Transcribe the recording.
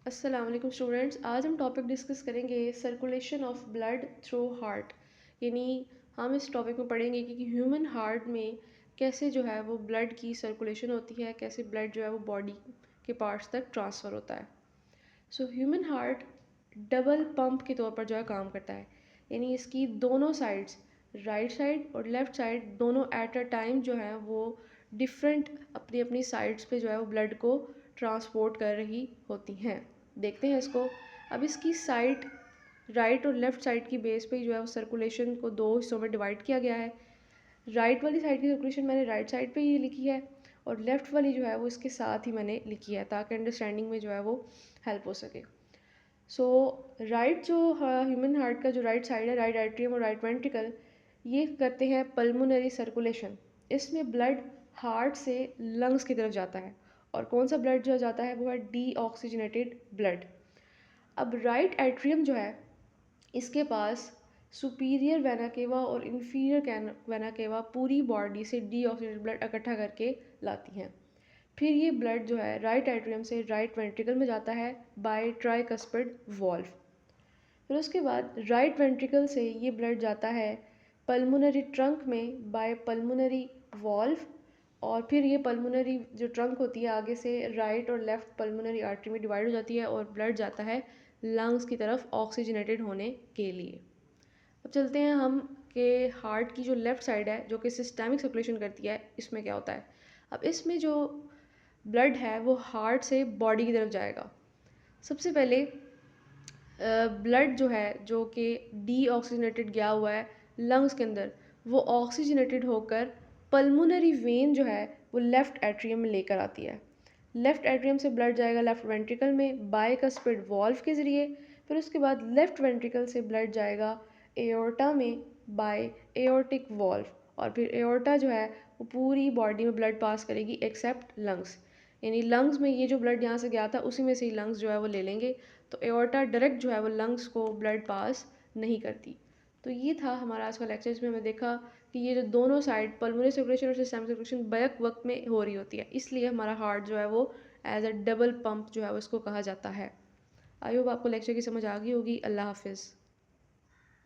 अस्सलाम वालेकुम स्टूडेंट्स। आज हम टॉपिक डिस्कस करेंगे circulation of blood through heart. यानी हम इस टॉपिक में पढ़ेंगे कि ह्यूमन हार्ट में कैसे जो है वो ब्लड की सर्कुलेशन होती है, कैसे ब्लड जो है वो बॉडी के पार्ट्स तक ट्रांसफ़र होता है। So human heart double pump के तौर पर जो है काम करता है। यानी इसकी दोनों साइड्स, राइट साइड और लेफ़्ट साइड, दोनों एट अ टाइम जो है वो डिफरेंट अपनी अपनी साइड्स पे जो है वो ब्लड को ट्रांसपोर्ट कर रही होती हैं। देखते हैं इसको। अब इसकी साइड राइट और लेफ़्ट साइड की बेस पे जो है वो सर्कुलेशन को दो हिस्सों में डिवाइड किया गया है। राइट वाली साइड की सर्कुलेशन मैंने राइट साइड पे ही लिखी है और लेफ़्ट वाली जो है वो इसके साथ ही मैंने लिखी है ताकि अंडरस्टैंडिंग में जो है वो हेल्प हो सके। सो राइट जो ह्यूमन हार्ट का जो राइट साइड है, राइट एट्रियम और राइट वेंट्रिकल, ये करते हैं पल्मोनरी सर्कुलेशन। इसमें ब्लड हार्ट से लंग्स की तरफ जाता है और कौन सा ब्लड जो जाता है वो है डीऑक्सीजनेटेड ब्लड। अब राइट एट्रियम जो है इसके पास सुपीरियर वेना केवा और इन्फीरियर वेना केवा पूरी बॉडी से डीऑक्सीजनेटेड ब्लड इकट्ठा करके लाती हैं। फिर ये ब्लड जो है राइट एट्रियम से राइट वेंट्रिकल में जाता है बाय ट्राइकस्पिड वॉल्व। फिर उसके बाद राइट वेंट्रिकल से ये ब्लड जाता है पल्मोनरी ट्रंक में बाय पल्मोनरी वॉल्व। और फिर ये पल्मोनरी जो ट्रंक होती है आगे से राइट और लेफ्ट पल्मोनरी आर्टरी में डिवाइड हो जाती है और ब्लड जाता है लंग्स की तरफ ऑक्सीजनेटेड होने के लिए। अब चलते हैं हम कि हार्ट की जो लेफ़्ट साइड है जो कि सिस्टेमिक सर्कुलेशन करती है, इसमें क्या होता है। अब इसमें जो ब्लड है वो हार्ट से बॉडी की तरफ जाएगा। सबसे पहले ब्लड जो है जो कि डीऑक्सीजनेटेड गया हुआ है लंग्स के अंदर, वो ऑक्सीजनेटेड होकर पल्मोनरी वेन जो है वो लेफ़्ट एट्रियम में लेकर आती है। लेफ़्ट एट्रियम से ब्लड जाएगा लेफ़्ट वेंट्रिकल में बाइकस्पिड वॉल्व के ज़रिए। फिर उसके बाद लेफ़्ट वेंट्रिकल से ब्लड जाएगा एओर्टा में बाय एओर्टिक वॉल्व। और फिर एओर्टा जो है वो पूरी बॉडी में ब्लड पास करेगी एक्सेप्ट लंग्स। यानी लंग्स में ये जो ब्लड यहाँ से गया था उसी में से ही लंग्स जो है वो ले लेंगे। तो एओर्टा डायरेक्ट जो है वो लंग्स को ब्लड पास नहीं करती। तो ये था हमारा आज का लेक्चर, जिसमें हमें देखा कि ये जो दोनों साइड पल्मोनरी सर्कुलेशन और सिस्टमिक सर्कुलेशन बैक वक्त में हो रही होती है, इसलिए हमारा हार्ट जो है वो एज अ डबल पंप जो है वो इसको कहा जाता है। आई होप आपको लेक्चर की समझ आ गई होगी। अल्लाह हाफिज़।